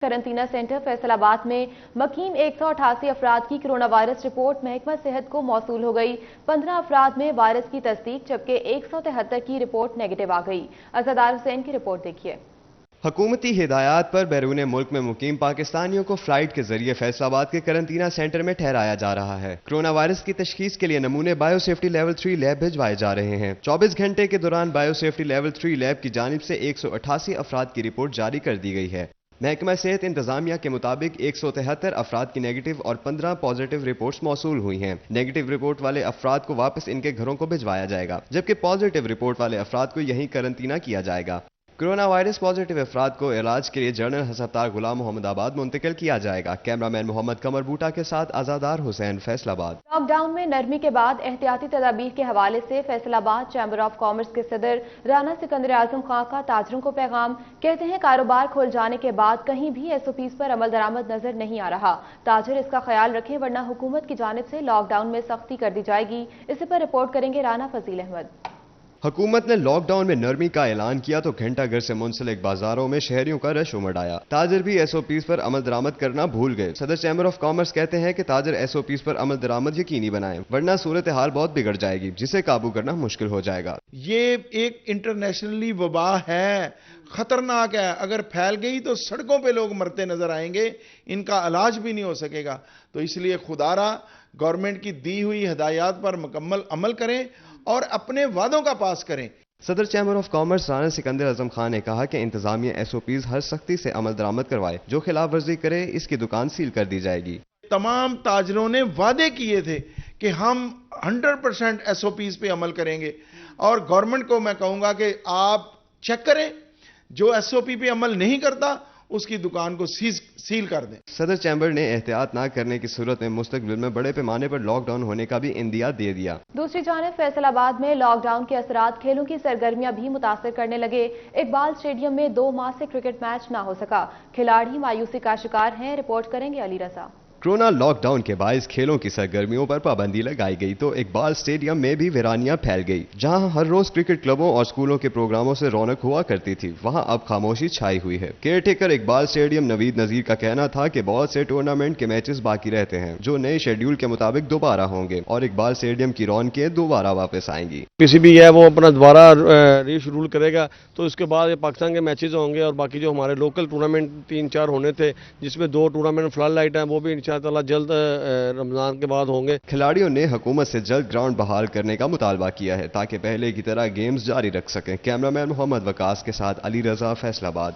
करंतना centre Faisalabad में मकीन 188 अफराद की कोरोना वायरस रिपोर्ट महकमा सेहत को मौसूल हो गई। 15 अफराद में वायरस की तस्दीक जबकि 173 की रिपोर्ट नेगेटिव आ गई। अज़ादार हुसैन की रिपोर्ट देखिए। हुकूमती हिदायत पर बैरून मुल्क में मुकीम पाकिस्तानियों को फ्लाइट के जरिए फैसलाबाद के करंतना सेंटर में ठहराया जा रहा है। कोरोना वायरस की तशखीस के लिए नमूने बायोसेफ्टी लेवल 3 लैब भिजवाए जा रहे हैं। 24 घंटे के दौरान बायोसेफ्टी लेवल 3 लैब की जानिब से 188 अफराद की रिपोर्ट जारी कर दी गई है। महकमा सेहत इंतजामिया के मुताबिक 173 अफराद की नेगेटिव और 15 पॉजिटिव रिपोर्ट्स मौसूल हुई हैं। नेगेटिव रिपोर्ट वाले अफराद को वापस इनके घरों को भिजवाया जाएगा, जबकि पॉजिटिव रिपोर्ट वाले अफराद को यहीं करंतना किया जाएगा। कोरोना वायरस पॉजिटिव अफराद को इलाज के लिए जनरल अस्पताल गुलाम मोहम्मदाबाद मुंतकिल किया जाएगा। कैमरामैन मोहम्मद कमर बूटा के साथ अज़ादार हुसैन, फैसलाबाद। लॉकडाउन में नरमी के बाद एहतियाती तदाबीर के हवाले से फैसलाबाद चैम्बर ऑफ कॉमर्स के सदर राना सिकंदर आजम खां का ताजरों को पैगाम। कहते हैं कारोबार खोल जाने के बाद कहीं भी SOPs पर अमल दरामद नजर नहीं आ रहा। ताजर इसका ख्याल रखें वरना हुकूमत की जानिब से लॉकडाउन में सख्ती कर दी जाएगी। इसी पर रिपोर्ट करेंगे राना फजील अहमद। हुकूमत ने लॉकडाउन में नरमी का ऐलान किया तो घंटा घर से मुंसलिक बाजारों में शहरियों का रश उमड़ आया। ताजर भी SOPs पर अमल दरामद करना भूल गए। सदर चैम्बर ऑफ कॉमर्स कहते हैं कि ताजर SOPs पर अमल दरामद यकीनी बनाएं वरना सूरत हाल बहुत बिगड़ जाएगी, जिसे काबू करना मुश्किल हो जाएगा। ये एक इंटरनेशनली वबा है, खतरनाक है। अगर फैल गई तो सड़कों पे लोग मरते नजर आएंगे, इनका इलाज भी नहीं हो सकेगा। तो इसलिए खुदारा गवर्नमेंट की दी हुई हिदायत पर मुकम्मल अमल करें और अपने वादों का पास करें। सदर chamber of commerce Rana Sikandar Azam Khan ने कहा कि इंतजामिया SOPs हर सख्ती से अमल दरामद करवाए, जो खिलाफ वर्जी करे इसकी दुकान सील कर दी जाएगी। तमाम ताजरों ने वादे किए थे कि हम 100% SOPs पे अमल करेंगे और गवर्नमेंट को मैं कहूंगा कि आप चेक करें, जो SOP पे अमल नहीं करता उसकी दुकान को सील कर दें। सदर चैम्बर ने एहतियात न करने की सूरत में मुस्तकबिल में बड़े पैमाने पर लॉकडाउन होने का भी इंदिया दे दिया। दूसरी जानिब फैसलाबाद में लॉकडाउन के असरात खेलों की सरगर्मियां भी मुतासर करने लगे। इकबाल स्टेडियम में 2 माह से क्रिकेट मैच न हो सका। खिलाड़ी मायूसी का शिकार हैं। रिपोर्ट करेंगे अली रजा। कोरोना लॉकडाउन के बायस खेलों की सरगर्मियों पर पाबंदी लगाई गई तो इकबाल स्टेडियम में भी वीरानियां फैल गई। जहां हर रोज क्रिकेट क्लबों और स्कूलों के प्रोग्रामों से रौनक हुआ करती थी, वहां अब खामोशी छाई हुई है। Caretaker Iqbal stadium Naveed Nazir का कहना था कि बहुत से टूर्नामेंट के मैचेस बाकी रहते हैं, जो नए शेड्यूल के मुताबिक दोबारा होंगे और इकबाल स्टेडियम की रौनकें दोबारा वापस आएंगी। किसी भी है वो अपना दोबारा रीशेड्यूल करेगा तो उसके बाद पाकिस्तान के मैचेस होंगे और बाकी जो हमारे लोकल टूर्नामेंट 3-4 होने थे, जिसमें 2 टूर्नामेंट फ्लड लाइट हैं, वो भी इंशाअल्लाह जल्द रमजान के बाद होंगे। खिलाड़ियों ने हुकूमत से जल्द ग्राउंड बहाल करने का मुतालबा किया है ताकि पहले की तरह गेम्स जारी रख सकें। कैमरामैन मोहम्मद वकास के साथ अली रजा, फैसलाबाद।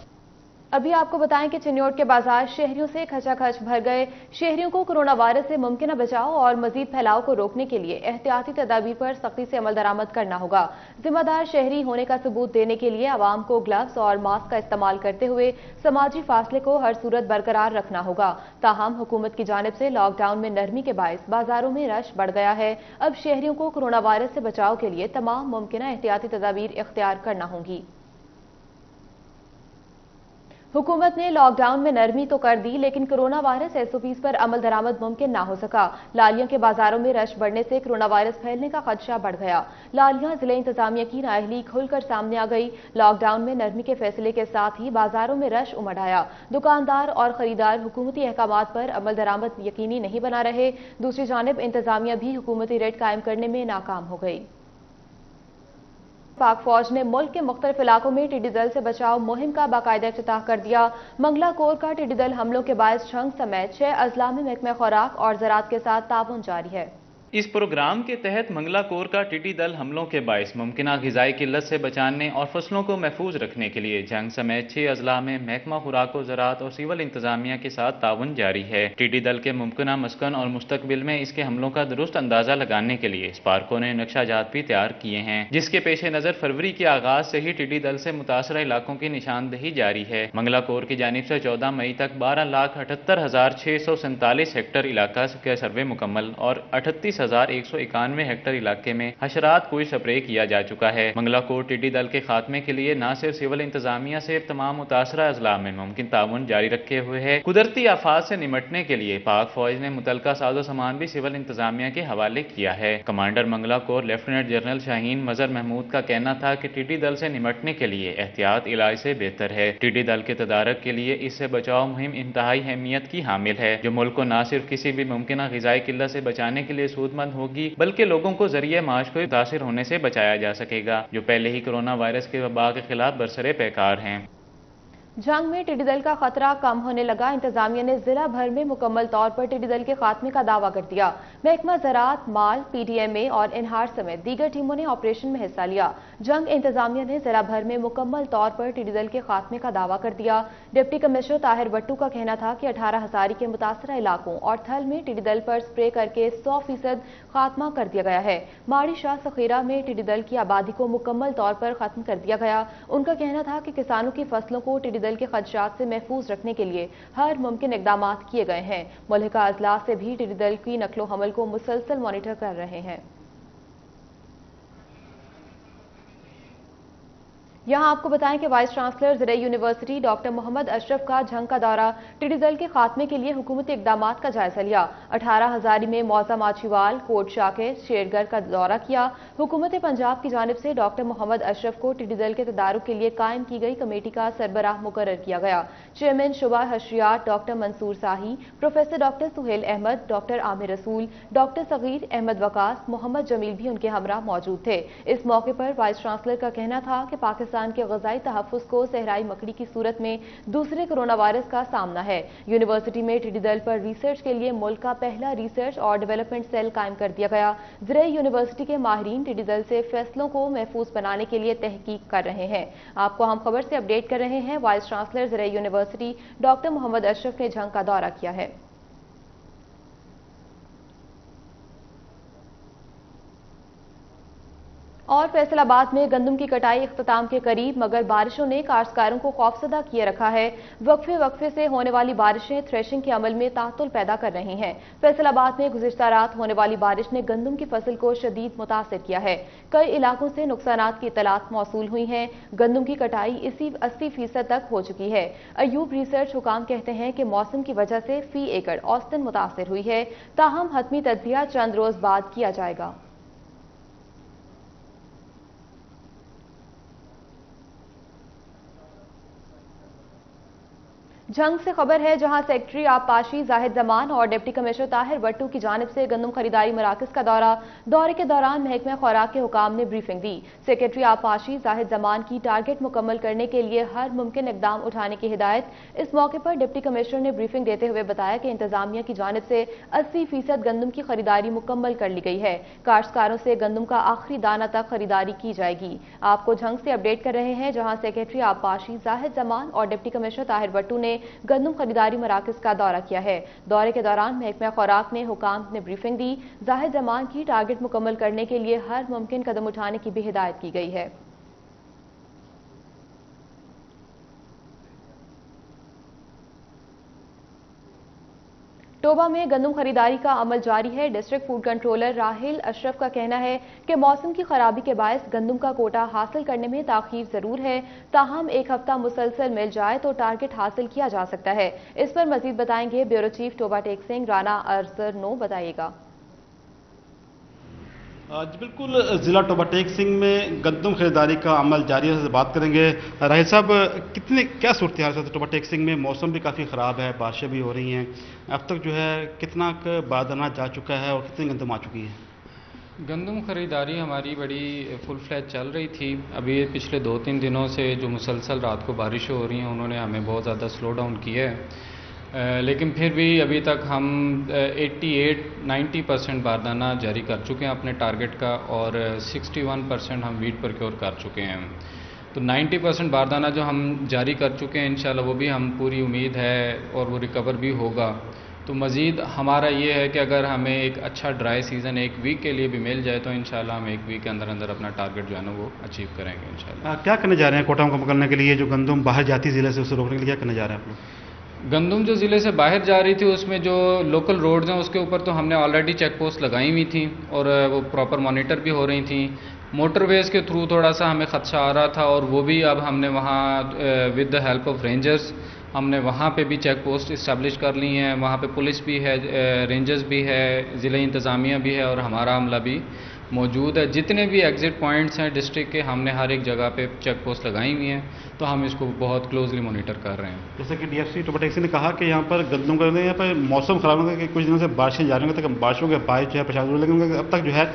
अभी आपको बताएं कि चिन्योट के बाजार शहरियों से खचाखच भर गए। शहरियों को कोरोना वायरस से मुमकिन बचाव और मजीद फैलाव को रोकने के लिए एहतियाती तदाबीर पर सख्ती से अमल दरामद करना होगा। जिम्मेदार शहरी होने का सबूत देने के लिए आवाम को ग्लव्स और मास्क का इस्तेमाल करते हुए समाजी फासले को हर सूरत बरकरार रखना होगा। ताहम हुकूमत की जानिब से लॉकडाउन में नरमी के बायस बाजारों में रश बढ़ गया है। अब शहरियों को कोरोना वायरस से बचाव के लिए तमाम मुमकिन एहतियाती तदाबीर इख्तियार करना होंगी। हुकूमत ने लॉकडाउन में नरमी तो कर दी, लेकिन कोरोना वायरस SOPs पर अमल दरामद मुमकिन ना हो सका। लालियों के बाजारों में रश बढ़ने से कोरोना वायरस फैलने का खदशा बढ़ गया। लालियां जिले इंतजामिया की नाअहली खुलकर सामने आ गई। लॉकडाउन में नरमी के फैसले के साथ ही बाजारों में रश उमड़ आया। दुकानदार और खरीदार हुकूमती अहकामात पर अमल दरामद यकीनी नहीं बना रहे। दूसरी जानिब इंतजामिया भी हुकूमती रेट कायम करने में नाकाम हो गई। पाक फौज ने मुल्क के मुख्तलिफ इलाकों में टिड्डी दल से बचाव मुहिम का बाकायदा इफ्तिताह कर दिया। मंगला कोर का टिड्डी दल हमलों के बायस झंग समेत 6 अजला में महकमे खुराक और ज़राअत के साथ ताउन जारी है। इस प्रोग्राम के तहत मंगला कोर का टिड्डी दल हमलों के बायस मुमकिना ग़िज़ाई किल्लत से बचाने और फसलों को महफूज रखने के लिए जंग समेत 6 अजला में महकमा खुराक ज़राअत और सिविल इंतजामिया के साथ ताउन जारी है। टिड्डी दल के मुमकिना मस्कन और मुस्तकबिल में इसके हमलों का दुरुस्त अंदाजा लगाने के लिए स्पार्को ने नक्शाजात भी तैयार किए हैं, जिसके पेश नज़र फरवरी के आगाज से ही टिड्डी दल से मुतासरा इलाकों की निशानदही जारी है। मंगला कोर की जानिब से 14 मई तक 12,78,647 हेक्टर इलाका का सर्वे मुकम्मल और 38 33,191 ہیکٹر علاقے میں حشرات کوئی سپرے کیا جا چکا ہے۔ منگلا کوٹ ٹڈی دل کے خاتمے کے لیے نہ صرف سول انتظامیہ سے تمام متاثرہ اضلاع میں ممکن تعاون جاری رکھے ہوئے ہے، قدرتی آفات سے نمٹنے کے لیے پاک فوج نے متعلقہ ساز و سامان بھی سول انتظامیہ کے حوالے کیا ہے۔ کمانڈر منگلا کور لیفٹیننٹ جنرل شاہین مظہر محمود کا کہنا تھا کہ ٹڈی دل سے نمٹنے کے لیے احتیاط علاج سے بہتر ہے۔ ٹڈی دل کے تدارک کے لیے اس سے بچاؤ مہم انتہائی اہمیت کی حامل ہے، جو ملک کو نہ صرف کسی بھی ممکنہ غذائی قلت سے بچانے کے لیے سود مند ہوگی، بلکہ لوگوں کو ذریعہ معاش کو متاثر ہونے سے بچایا جا سکے گا، جو پہلے ہی کورونا وائرس کے وبا کے خلاف برسر پیکار ہیں۔ جنگ میں ٹڈی دل کا خطرہ کم ہونے لگا، انتظامیہ نے ضلع بھر میں مکمل طور پر ٹڈی دل کے خاتمے کا دعویٰ کر دیا۔ محکمہ زراعت، مال، پی ڈی ایم اے اور انہار سمیت دیگر ٹیموں نے آپریشن میں حصہ لیا۔ جنگ انتظامیہ نے ضلع بھر میں مکمل طور پر ٹڈی دل کے خاتمے کا دعویٰ کر دیا۔ ڈپٹی کمشنر طاہر بٹو کا کہنا تھا کہ 18 ہزاری کے متاثرہ علاقوں اور تھل میں ٹڈی دل پر سپرے کر کے 100% خاتمہ کر دیا گیا ہے۔ ماڑی شاہ سخیرہ میں ٹڈی دل کی آبادی کو مکمل طور پر ختم کر دیا گیا۔ ان کا کہنا تھا کہ کسانوں کی فصلوں کو ٹڈی دل کے خدشات سے محفوظ رکھنے کے لیے ہر ممکن اقدامات کیے گئے ہیں۔ ملحقہ اضلاع سے بھی ٹڈی دل کی نقل و حمل کو مسلسل مانیٹر کر رہے ہیں۔ یہاں آپ کو بتائیں کہ وائس چانسلر زرعی یونیورسٹی ڈاکٹر محمد اشرف کا جھنگ کا دورہ ٹڈی دل کے خاتمے کے لیے حکومتی اقدامات کا جائزہ لیا۔ 18 ہزاری میں موزہ ماچھیوال، کوٹ شاکر، شیرگڑھ کا دورہ کیا۔ حکومت پنجاب کی جانب سے ڈاکٹر محمد اشرف کو ٹڈی دل کے تدارک کے لیے قائم کی گئی کمیٹی کا سربراہ مقرر کیا گیا۔ چیئرمین شعبہ حشریات doctor Mansoor Sahi, professor doctor Sohail Ahmed, doctor Aamir Rasool, doctor صغیر احمد وقاص، محمد جمیل بھی ان کے ہمراہ موجود تھے۔ اس موقع پر وائس چانسلر کا کہنا تھا کہ پاکستان کے غذائی تحفظ کو صحرائی مکڑی کی صورت میں دوسرے کورونا وائرس کا سامنا ہے۔ یونیورسٹی میں ٹڈی دل پر ریسرچ کے لیے ملک کا پہلا ریسرچ اور ڈیولپمنٹ سیل قائم کر دیا گیا۔ زرعی یونیورسٹی کے ماہرین ٹڈی دل سے فصلوں کو محفوظ بنانے کے لیے تحقیق کر رہے ہیں۔ آپ کو ہم خبر سے اپڈیٹ کر رہے ہیں۔ وائس چانسلر زرعی یونیورسٹی ڈاکٹر محمد اشرف نے جنگ کا دورہ کیا ہے۔ اور فیصل آباد میں گندم کی کٹائی اختتام کے قریب، مگر بارشوں نے کاشتکاروں کو خوفزدہ کیے رکھا ہے۔ وقفے سے ہونے والی بارشیں تھریشنگ کے عمل میں تعطل پیدا کر رہی ہیں۔ فیصل آباد میں گزشتہ رات ہونے والی بارش نے گندم کی فصل کو شدید متاثر کیا ہے۔ کئی علاقوں سے نقصانات کی اطلاعات موصول ہوئی ہیں۔ گندم کی کٹائی 80% تک ہو چکی ہے۔ ایوب ریسرچ حکام کہتے ہیں کہ موسم کی وجہ سے فی ایکڑ اوسطن متاثر ہوئی ہے، تاہم حتمی تجزیہ چند روز بعد کیا جائے گا۔ جنگ سے خبر ہے، جہاں سیکرٹری آبپاشی زاہد زمان اور ڈپٹی کمشنر طاہر بٹو کی جانب سے گندم خریداری مراکز کا دورے کے دوران محکمہ خوراک کے حکام نے بریفنگ دی۔ سیکرٹری آبپاشی زاہد زمان کی ٹارگٹ مکمل کرنے کے لیے ہر ممکن اقدام اٹھانے کی ہدایت۔ اس موقع پر ڈپٹی کمشنر نے بریفنگ دیتے ہوئے بتایا کہ انتظامیہ کی جانب سے 80% گندم کی خریداری مکمل کر لی گئی ہے۔ کاشتکاروں سے گندم کا آخری دانہ تک خریداری کی جائے گی۔ آپ کو جنگ سے اپڈیٹ کر رہے ہیں، جہاں سیکرٹری آبپاشی زاہد زمان اور ڈپٹی کمشنر طاہر بٹو نے گندم خریداری مراکز کا دورہ کیا ہے۔ دورے کے دوران محکمہ خوراک نے حکام نے بریفنگ دی۔ زاہد زمان کی ٹارگٹ مکمل کرنے کے لیے ہر ممکن قدم اٹھانے کی بھی ہدایت کی گئی ہے۔ ٹوبہ میں گندم خریداری کا عمل جاری ہے۔ ڈسٹرکٹ فوڈ کنٹرولر راحیل اشرف کا کہنا ہے کہ موسم کی خرابی کے باعث گندم کا کوٹا حاصل کرنے میں تاخیر ضرور ہے، تاہم ایک ہفتہ مسلسل مل جائے تو ٹارگٹ حاصل کیا جا سکتا ہے۔ اس پر مزید بتائیں گے بیورو چیف ٹوبہ ٹیک سنگھ رانا ارزرنو، بتائیے گا۔ جی بالکل، ضلع ٹوبہ ٹیک سنگھ میں گندم خریداری کا عمل جاری ہے، بات کریں گے۔ راحیل صاحب، کیا صورتحال ہے ٹوبہ ٹیک سنگھ میں؟ موسم بھی کافی خراب ہے، بارشیں بھی ہو رہی ہیں، اب تک جو ہے کتنا بادانہ جا چکا ہے اور کتنی گندم آ چکی ہے؟ گندم خریداری ہماری بڑی فل فلیج چل رہی تھی۔ ابھی پچھلے 2-3 دنوں سے جو مسلسل رات کو بارشیں ہو رہی ہیں، انہوں نے ہمیں بہت زیادہ سلو ڈاؤن کیا ہے، لیکن پھر بھی ابھی تک ہم 88-90% باردانہ جاری کر چکے ہیں اپنے ٹارگٹ کا، اور 61% ہم ویٹ پروکیور کر چکے ہیں۔ تو 90% باردانہ جو ہم جاری کر چکے ہیں، انشاءاللہ وہ بھی ہم پوری امید ہے اور وہ ریکور بھی ہوگا۔ تو مزید ہمارا یہ ہے کہ اگر ہمیں ایک اچھا ڈرائی سیزن 1 ویک کے لیے بھی مل جائے تو انشاءاللہ ہم 1 ویک کے اندر اپنا ٹارگٹ جو ہے نا وہ اچیو کریں گے انشاءاللہ۔ کیا کرنے جا رہے ہیں کوٹا کو پکڑنے کے لیے؟ جو گندم باہر جاتی ضلع سے اسے روکنے کے لیے کیا کرنے جا رہے ہیں آپ لوگ؟ گندم جو ضلع سے باہر جا رہی تھی اس میں جو لوکل روڈز ہیں اس کے اوپر تو ہم نے آلریڈی چیک پوسٹ لگائی ہوئی تھیں اور وہ پراپر مانیٹر بھی ہو رہی تھیں. موٹر ویز کے تھرو تھوڑا سا ہمیں خدشہ آ رہا تھا اور وہ بھی اب ہم نے وہاں with the help of rangers ہم نے وہاں پہ بھی چیک پوسٹ اسٹیبلش کر لی ہیں. وہاں پہ پولیس بھی ہے, رینجرز بھی ہے, ضلع انتظامیہ بھی ہے اور ہمارا عملہ بھی موجود ہے. جتنے بھی ایگزٹ پوائنٹس ہیں ڈسٹرکٹ کے ہم نے ہر ایک جگہ پہ چیک پوسٹ لگائی ہوئی ہیں, تو ہم اس کو بہت کلوزلی مانیٹر کر رہے ہیں. جیسے کہ ڈی ایف سی ٹوبا ٹیک سنگھ نے کہا کہ یہاں پر گندم کا یہاں پر موسم خراب ہوگا کہ کچھ دنوں سے بارشیں جاری ہوں گی, تک بارشوں کے باعث جو ہے پریشان, لیکن اب تک جو ہے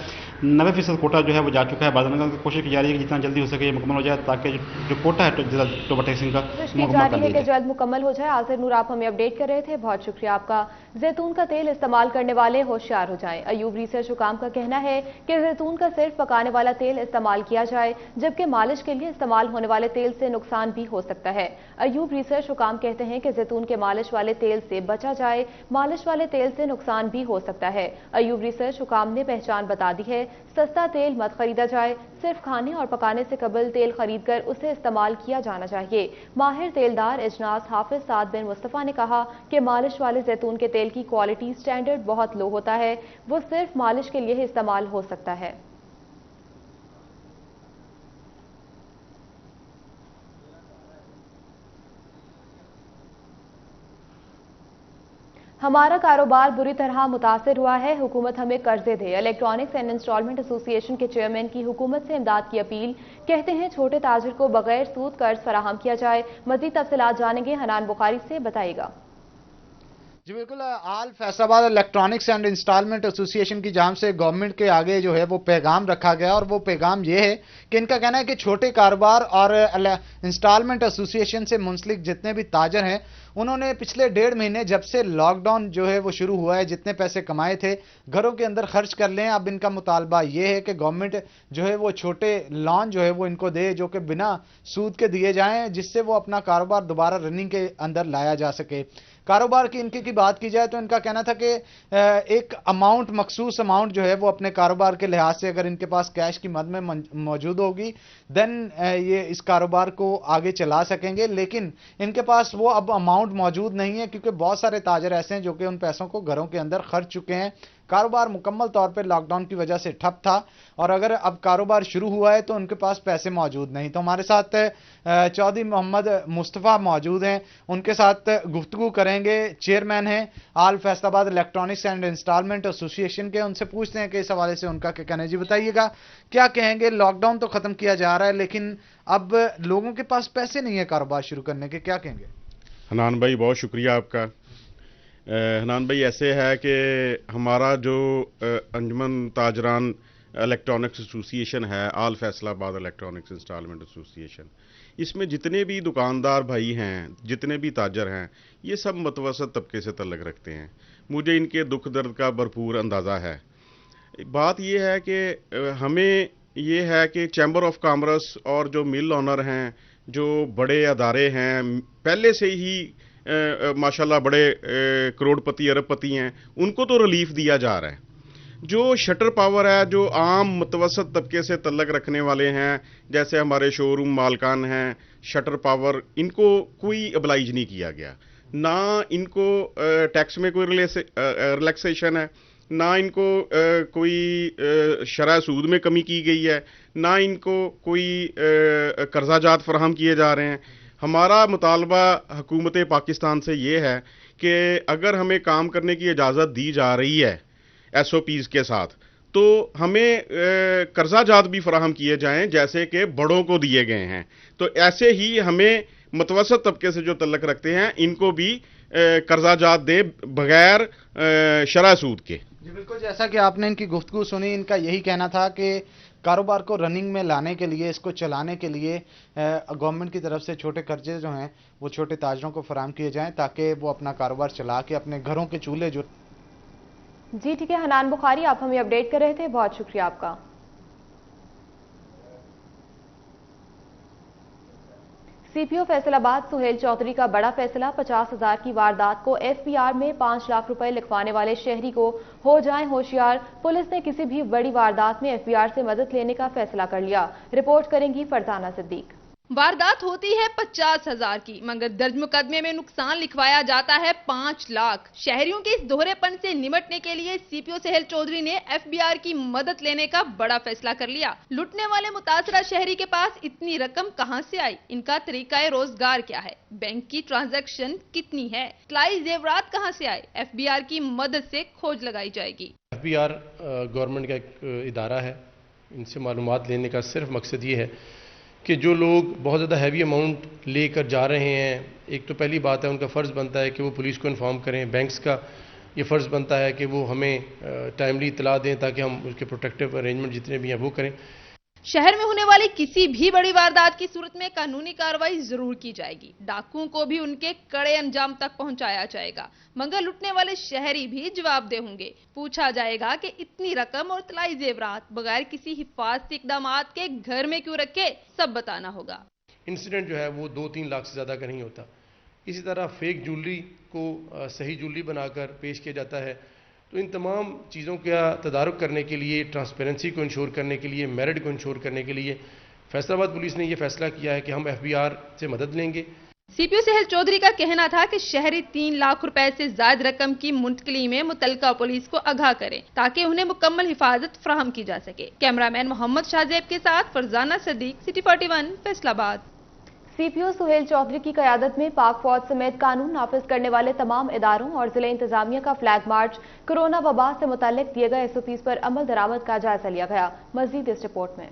90% کوٹا جو ہے وہ جا چکا ہے. بادل کوشش کی جا رہی ہے کہ جتنا جلدی ہو سکے یہ مکمل ہو جائے تاکہ جو کوٹا ہے ضلع ٹوبا ٹیک سنگھ کا مکمل کر دیا جائے. جلد مکمل ہو جائے. آصر نور آپ ہمیں اپڈیٹ کر رہے تھے, بہت شکریہ آپ کا. زیتون کا تیل استعمال کرنے والے ہوشیار ہو جائیں. ایوب ریسرچ حکام کا کہنا ہے کہ زیتون کا صرف پکانے والا تیل استعمال کیا جائے, جبکہ مالش کے لیے استعمال ہونے والے تیل سے نقصان بھی ہو سکتا ہے. ایوب ریسرچ حکام کہتے ہیں کہ زیتون کے مالش والے تیل سے بچا جائے, مالش والے تیل سے نقصان بھی ہو سکتا ہے. ایوب ریسرچ حکام نے پہچان بتا دی ہے. سستا تیل مت خریدا جائے, صرف کھانے اور پکانے سے قبل تیل خرید کر اسے استعمال کیا جانا چاہیے. ماہر تیلدار اجناس حافظ سعد بن مصطفیٰ نے کہا کہ مالش والے زیتون کے تیل کی کوالٹی سٹینڈرڈ بہت لو ہوتا ہے, وہ صرف مالش کے لیے ہی استعمال ہو سکتا ہے. ہمارا کاروبار بری طرح متاثر ہوا ہے, حکومت ہمیں قرضے دے. الیکٹرانکس اینڈ انسٹالمنٹ ایسوسی ایشن کے چیئرمین کی حکومت سے امداد کی اپیل. کہتے ہیں چھوٹے تاجر کو بغیر سود قرض فراہم کیا جائے. مزید تفصیلات جانیں گے, حنان بخاری سے بتائے گا. جی بالکل, آل فیصل آباد الیکٹرانکس اینڈ انسٹالمنٹ ایسوسی ایشن کی جانب سے گورنمنٹ کے آگے جو ہے وہ پیغام رکھا گیا, اور وہ پیغام یہ ہے کہ ان کا کہنا ہے کہ چھوٹے کاروبار اور انسٹالمنٹ ایسوسی ایشن سے منسلک جتنے بھی تاجر ہیں انہوں نے پچھلے 1.5 مہینے جب سے لاک ڈاؤن جو ہے وہ شروع ہوا ہے جتنے پیسے کمائے تھے گھروں کے اندر خرچ کر لیں. اب ان کا مطالبہ یہ ہے کہ گورنمنٹ جو ہے وہ چھوٹے لون جو ہے وہ ان کو دے جو کہ بنا سود کے دیے جائیں, جس سے وہ اپنا کاروبار دوبارہ رننگ کے اندر لایا جا سکے. کاروبار کی ان کی بات کی جائے تو ان کا کہنا تھا کہ ایک اماؤنٹ, مخصوص اماؤنٹ جو ہے وہ اپنے کاروبار کے لحاظ سے اگر ان کے پاس کیش کی مد میں موجود ہوگی دین یہ اس کاروبار کو آگے چلا سکیں گے. لیکن ان کے پاس وہ اب اماؤنٹ موجود نہیں ہے, کیونکہ بہت سارے تاجر ایسے ہیں جو کہ ان پیسوں کو گھروں کے اندر خرچ چکے ہیں. کاروبار مکمل طور پہ لاک ڈاؤن کی وجہ سے ٹھپ تھا, اور اگر اب کاروبار شروع ہوا ہے تو ان کے پاس پیسے موجود نہیں. تو ہمارے ساتھ چودھری محمد مصطفیٰ موجود ہیں, ان کے ساتھ گفتگو کریں گے. چیئرمین ہیں آل فیصل آباد الیکٹرانکس اینڈ انسٹالمنٹ ایسوسی ایشن کے, ان سے پوچھتے ہیں کہ اس حوالے سے ان کا کیا کہنا ہے. جی بتائیے گا, کیا کہیں گے؟ لاک ڈاؤن تو ختم کیا جا رہا ہے لیکن اب لوگوں کے پاس پیسے نہیں ہے کاروبار شروع کرنے کے, کیا کہیں گے؟ حنان بھائی بہت شکریہ آپ کا. حنان بھائی ایسے ہے کہ ہمارا جو انجمن تاجران الیکٹرانکس ایسوسی ایشن ہے, آل فیصل آباد الیکٹرانکس انسٹالمنٹ ایسوسی ایشن, اس میں جتنے بھی دکاندار بھائی ہیں, جتنے بھی تاجر ہیں, یہ سب متوسط طبقے سے تعلق رکھتے ہیں. مجھے ان کے دکھ درد کا بھرپور اندازہ ہے. بات یہ ہے کہ ہمیں یہ ہے کہ چیمبر آف کامرس اور جو مل آنر ہیں, جو بڑے ادارے ہیں, پہلے سے ہی ماشاءاللہ بڑے کروڑ پتی ارب پتی ہیں, ان کو تو ریلیف دیا جا رہا ہے. جو شٹر پاور ہے, جو عام متوسط طبقے سے تعلق رکھنے والے ہیں, جیسے ہمارے شو روم مالکان ہیں, شٹر پاور, ان کو کوئی ابلائج نہیں کیا گیا. نہ ان کو ٹیکس میں کوئی ریلیکسیشن ہے, نہ ان کو کوئی شرح سود میں کمی کی گئی ہے, نہ ان کو کوئی قرضہ جات فراہم کیے جا رہے ہیں. ہمارا مطالبہ حکومت پاکستان سے یہ ہے کہ اگر ہمیں کام کرنے کی اجازت دی جا رہی ہے ایس او پیز کے ساتھ, تو ہمیں قرضہ جات بھی فراہم کیے جائیں جیسے کہ بڑوں کو دیے گئے ہیں. تو ایسے ہی ہمیں متوسط طبقے سے جو تعلق رکھتے ہیں ان کو بھی قرضہ جات دیں بغیر شرح سود کے. جی بالکل, جیسا کہ آپ نے ان کی گفتگو سنی, ان کا یہی کہنا تھا کہ کاروبار کو رننگ میں لانے کے لیے, اس کو چلانے کے لیے گورنمنٹ کی طرف سے چھوٹے قرضے جو ہیں وہ چھوٹے تاجروں کو فراہم کیے جائیں تاکہ وہ اپنا کاروبار چلا کے اپنے گھروں کے چولہے جو. جی ٹھیک ہے, حنان بخاری آپ ہمیں اپڈیٹ کر رہے تھے, بہت شکریہ آپ کا. سی پی او فیصل آباد سہیل چودھری کا بڑا فیصلہ, 50,000 کی واردات کو ایف پی آر میں 5 لاکھ روپے لکھوانے والے شہری کو ہو جائیں ہوشیار. پولیس نے کسی بھی بڑی واردات میں ایف پی آر سے مدد لینے کا فیصلہ کر لیا. رپورٹ کریں گی فرزانہ صدیق. वारदात होती है 50,000 की, मगर दर्ज मुकदमे में नुकसान लिखवाया जाता है 5 लाख। शहरियों के इस दोहरेपन से निपटने के लिए सीपीओ सहेल चौधरी ने एफबीआर की मदद लेने का बड़ा फैसला कर लिया। लुटने वाले मुतासरा शहरी के पास इतनी रकम कहां से आई, इनका तरीका रोजगार क्या है, बैंक की ट्रांजैक्शन कितनी है, इतलाई जेवरात कहां से आए, एफबीआर की मदद से खोज लगाई जाएगी। एफबीआर गवर्नमेंट का एक इदारा है, इनसे मालूमात लेने का सिर्फ मकसद ये है कि जो लोग बहुत ज़्यादा हैवी अमाउंट लेकर जा रहे हैं, एक तो पहली बात है उनका फ़र्ज़ बनता है कि वो पुलिस को इन्फॉर्म करें, बैंक्स का ये फ़र्ज़ बनता है कि वो हमें टाइमली इतला दें ताकि हम उसके प्रोटेक्टिव अरेंजमेंट जितने भी हैं वो करें। शहर में होने वाली किसी भी बड़ी वारदात की सूरत में कानूनी कार्रवाई जरूर की जाएगी। डाकुओं को भी उनके कड़े अंजाम तक पहुंचाया जाएगा, मगर लुटने वाले शहरी भी जवाबदेह होंगे। पूछा जाएगा कि इतनी रकम और तलाई जेवरात बगैर किसी हिफाजती इकदामात के घर में क्यों रखे, सब बताना होगा। इंसिडेंट जो है वो 2-3 लाख से ज़्यादा का नहीं होता। इसी तरह फेक ज्वेलरी को सही ज्वेलरी बनाकर पेश किया जाता है। तो इन तमाम चीज़ों का तदारुक करने के लिए, ट्रांसपेरेंसी को इंश्योर करने के लिए, मेरिट को इंश्योर करने के लिए फैसलाबाद पुलिस ने यह फैसला किया है कि हम एफबीआर से मदद लेंगे। सीपीओ सहेल चौधरी का कहना था कि शहरी 3 लाख रुपए से ज्यादा रकम की मुंतकली में मुतलका पुलिस को आगाह करें ताकि उन्हें मुकम्मल हिफाजत फराहम की जा सके। कैमरामैन मोहम्मद शाहजेब के साथ फरजाना सदीक, सिटी 41, फैसलाबाद। सीपीओ सुहेल चौधरी की क़यादत में पाक फौज समेत कानून नाफिज करने वाले तमाम इदारों और जिले इंतजामिया का फ्लैग मार्च कोरोना वबा से मुताल्लिक दिए गए एसओपीज पर अमल दरामद का जायजा लिया गया। मजीद इस रिपोर्ट में।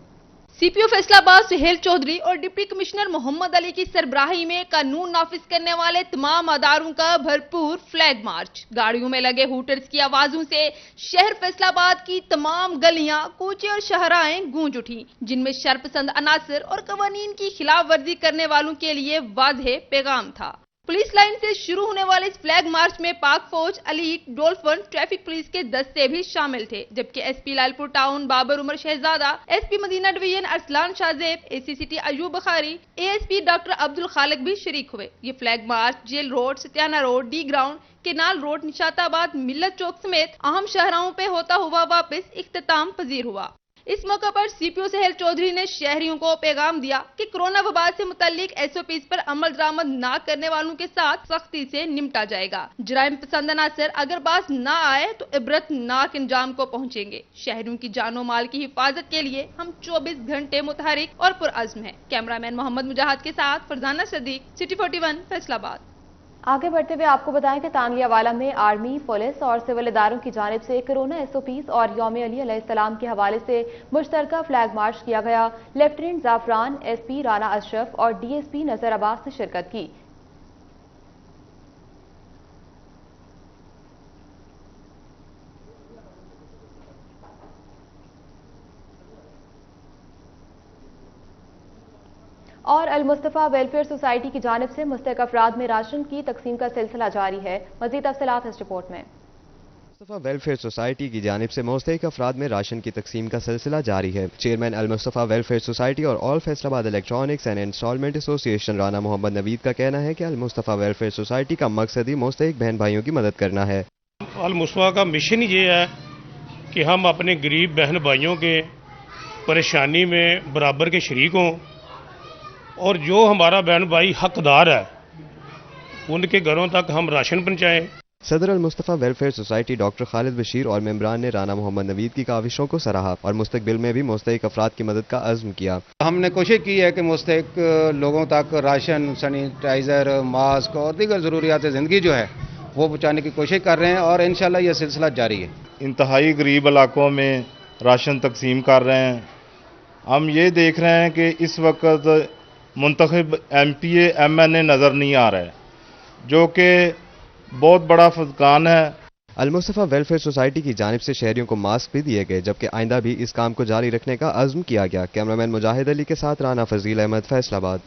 सीपीओ फैसलाबाद सुहेल चौधरी और डिप्टी कमिश्नर मोहम्मद अली की सरबराही में कानून नाफिज करने वाले तमाम अदारों का भरपूर फ्लैग मार्च। गाड़ियों में लगे हूटर्स की आवाजों से शहर फैसलाबाद की तमाम गलियां, कूचे और शहराएं गूंज उठी, जिनमें शरपसंद अनासर और कवानीन की खिलाफ वर्जी करने वालों के लिए वाज़ेह पैगाम था। पुलिस लाइन से शुरू होने वाले इस फ्लैग मार्च में पाक फौज, अलीट, डोल्फन, ट्रैफिक पुलिस के दस्ते भी शामिल थे, जबकि SP Lalpur town Babar Umar Shahzada, SP Madina division Arsalan Shahzeb, ACCT Ayub Bukhari, ASP doctor Abdul Khaliq भी शरीक हुए। ये flag march jail road, Satiana road, D ground, canal road, Nishatabad, Millat Chowk समेत अहम शहरों पे होता हुआ वापस इख्तिताम पजीर हुआ। इस मौके पर सीपीओ सहेल चौधरी ने शहरियों को पैगाम दिया कि कोरोना वबा से मुताल्लिक एसओपीज पर अमल दरामद न करने वालों के साथ सख्ती से निपटा जाएगा। जराइम पसंद अनासर अगर बाज न आए तो इबरतनाक इंजाम को पहुंचेंगे। शहरियों की जानो माल की हिफाजत के लिए हम 24 घंटे मुतहरिक और पुरअज़्म हैं। कैमरामैन मोहम्मद मुजाहिद के साथ फरजाना सदीक, सिटी 41, फैसलाबाद। आगे बढ़ते हुए आपको बताएं कि तानलियावाला में आर्मी, पुलिस और सिविल इदारों की जानिब से कोरोना एसओपीज और यौम अली अलैहिस्सलाम के हवाले से मुश्तरका फ्लैग मार्च किया गया। लेफ्टिनेंट जाफरान, एसपी राना अशरफ और डीएसपी नजर अब्बास ने शिरकत की। और अल मुस्तफ़ा वेलफेयर सोसाइटी की जानिब से मुस्तहिक अफराद में राशन की तकसीम का सिलसिला जारी है। मज़ीद तफसीलात इस रिपोर्ट में। मुस्तफ़ा वेलफेयर सोसाइटी की जानिब से मुस्तहिक अफराद में राशन की तकसीम का सिलसिला जारी है। Chairman Al Mustafa welfare society और all Faisalabad electronics and instalment association Rana Mohammad Naveed का कहना है कि अल मुस्तफ़ा वेलफेयर सोसाइटी का मकसद ही मुस्तहिक बहन भाइयों की मदद करना है। अल मुस्तफ़ा का मिशन ये है कि हम अपने गरीब बहन भाइयों के परेशानी में बराबर के शरीक हों और जो हमारा बहन भाई हकदार है उनके घरों तक हम राशन पहुँचाएँ। सदर Al Mustafa welfare society doctor Khalid Bashir और मेंबरान ने राना मोहम्मद नवीद की काविशों को सराहा और मुस्तकबिल में भी मुस्तहिक अफराद की मदद का अज़्म किया। हमने कोशिश की है कि मुस्तहिक लोगों तक राशन, सैनिटाइज़र, मास्क और दीगर ज़रूरियात ज़िंदगी जो है वो पहुँचाने की कोशिश कर रहे हैं और इंशाल्लाह यह सिलसिला जारी है। इंतहाई गरीब इलाकों में राशन तकसीम कर रहे हैं। हम ये देख रहे हैं कि इस वक्त मुंतखब MPA MNA नज़र नहीं आ रहा है, जो कि बहुत बड़ा फुज़कान है। अल मुस्तफ़ा वेलफेयर सोसाइटी की जानिब से शहरियों को मास्क भी दिए गए, जबकि आइंदा भी इस काम को जारी रखने का अज़्म किया गया। कैमरामैन मुजाहिद अली के साथ राना फजील अहमद, फैसलाबाद।